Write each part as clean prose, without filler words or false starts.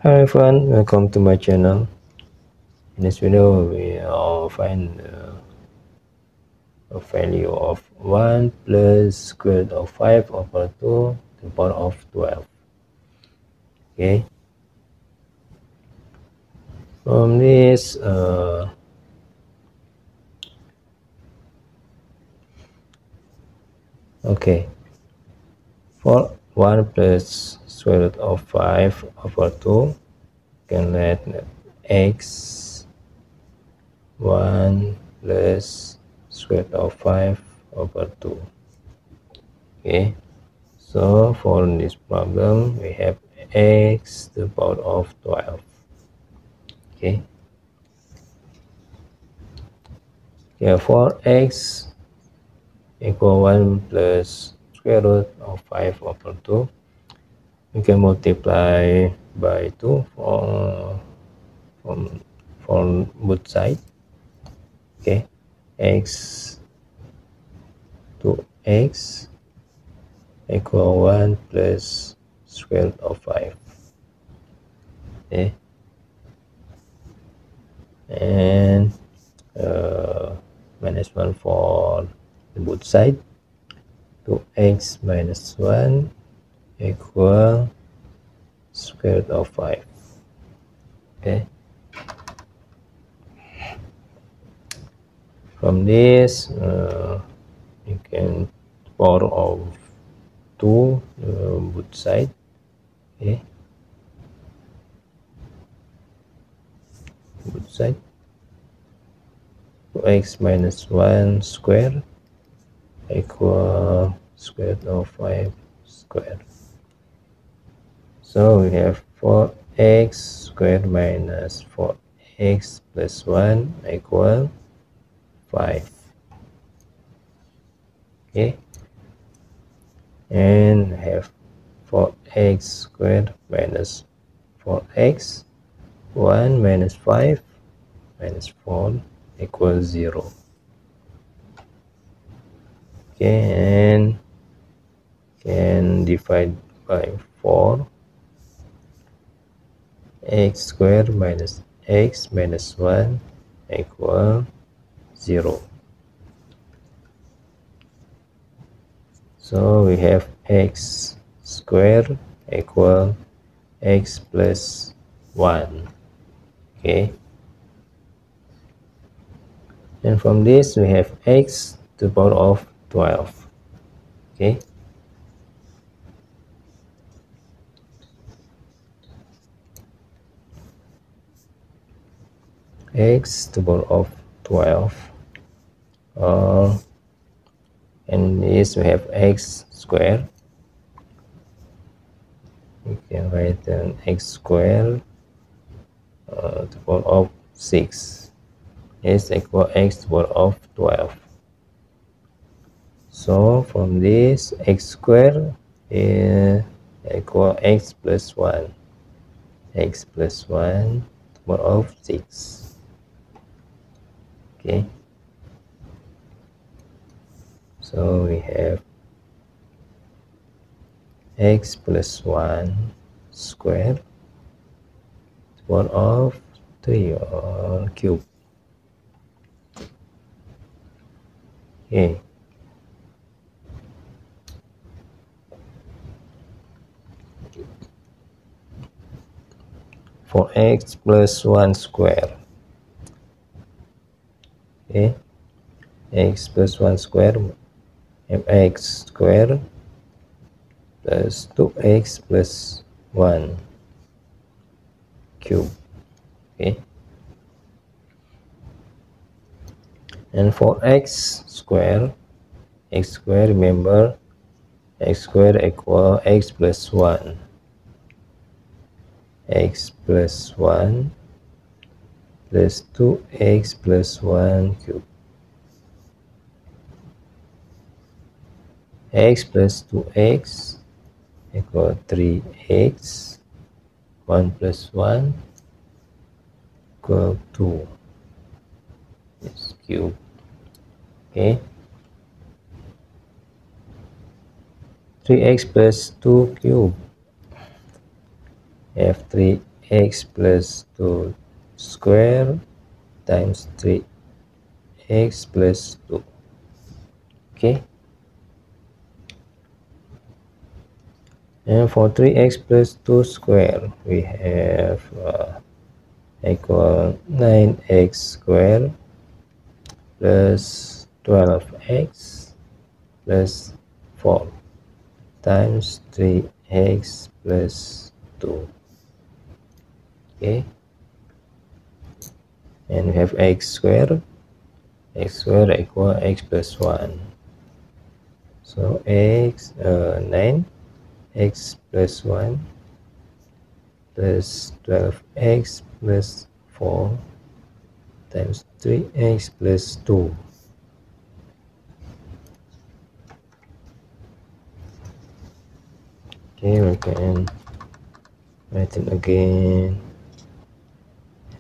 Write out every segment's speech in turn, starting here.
Hi everyone, welcome to my channel. In this video, we will find a value of 1 plus square root of 5 over 2 to the power of 12. Okay. From this, okay, for 1 plus square root of 5 over 2, can let x 1 plus square root of 5 over 2. Okay. So for this problem, we have x to the power of 12. Okay. Yeah, for x equal 1 plus square root of 5 over 2, we can multiply by 2 from both sides. Okay. X to x equal 1 plus square root of 5. Okay. And minus 1 for both sides. 2x minus 1 equal square root of 5. Okay. From this, you can power of 2 both sides. Okay. Both sides. 2x minus 1 square equal square root of 5 square. So we have 4x squared minus 4x plus 1 equal 5. Okay. And have 4x squared minus 4x 1 minus 5 minus 4 equals 0. Okay, and can divide by 4. X squared minus x minus 1 equal 0. So we have x squared equal x plus 1. Okay. And from this we have x to the power of 12. Okay. X to the power of 12. And this we have x squared. We can write an x squared to the power of 6 is equal x to the power of 12. So from this, x squared is equal x plus 1. X plus 1 to the power of 6. Okay. So we have x plus 1 squared to the power of 3 or cube. Okay. For x plus 1 square. Okay. X plus 1 square mx square plus 2x plus 1 cube. Okay. And for x square, remember x square equal x plus 1. X plus 1 plus 2x plus 1 cube. X plus 2x equal 3x. 1 plus 1 equal 2. It's cube. Okay. 3x plus 2 cube. F 3 x plus 2 square times 3x plus 2. Okay, and for 3x plus 2 square we have equal 9x square plus 12x plus 4 times 3x plus 2. Okay, and we have x square equal x plus 1. So 9 x plus 1 plus 12x plus 4 times 3x plus 2. Okay, we can write it again.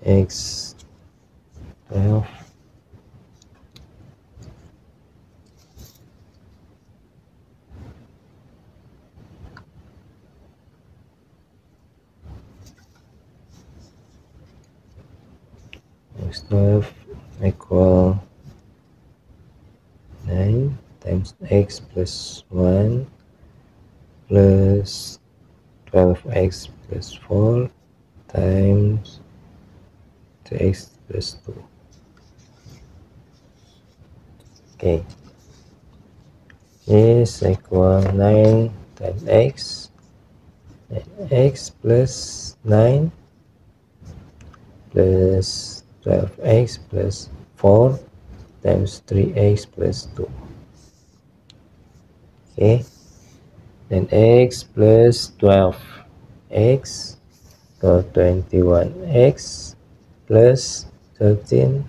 X 12 x 12 equal 9 times x plus 1 plus 12x plus 4 times 3x plus 2. Okay, is equal 9 times x, and x plus 9 plus 12x plus 4 times 3x plus 2. Okay, then x plus 12x equal 21x plus 13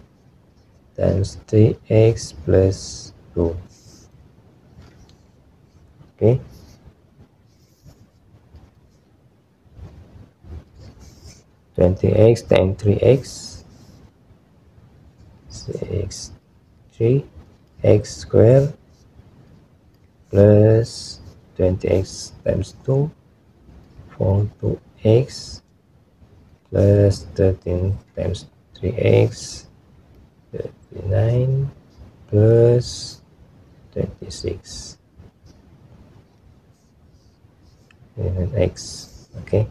times 3x plus 2. Okay, x times 3x 63 x squared plus 20x times 2 42x plus 13 times 3x 39 plus 26 and x. Okay,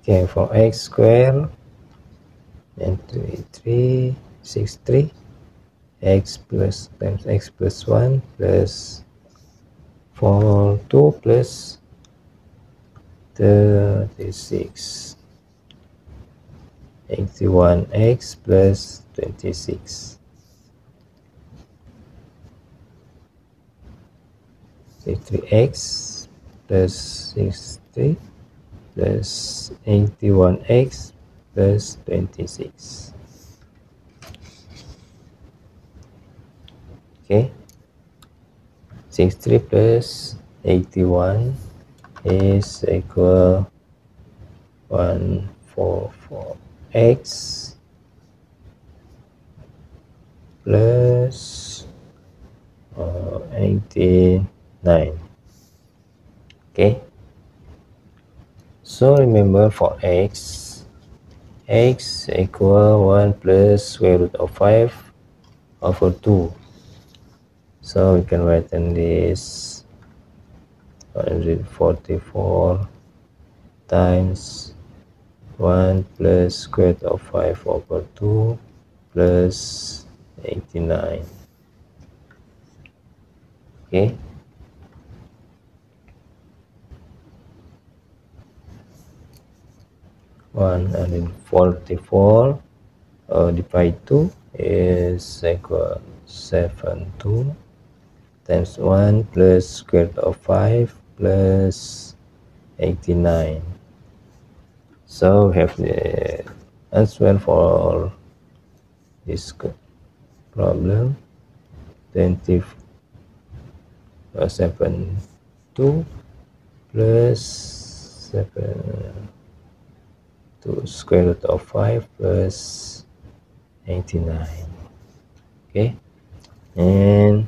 okay, for x squared and 63 x plus times x plus 1 plus 2 plus 36 81x plus 26 63x plus 63 plus 81x plus 26. Okay, 63 plus 81 is equal 144x plus 89. Okay, so remember for x equal 1 plus square root of 5 over 2. So we can write in this 144 times 1 plus square root of 5 over 2 plus 89. Okay, one and 44 divide 2 is equal 72 times 1 plus square root of 5 plus 89. So we have the answer for this problem 72 plus 7 to square root of 5 plus 89. Okay, and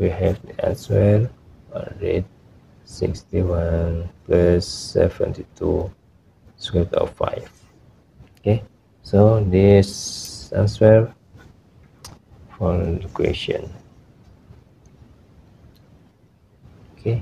we have the answer 161 plus 72 square root of 5. Okay, so this answer for the question. Okay.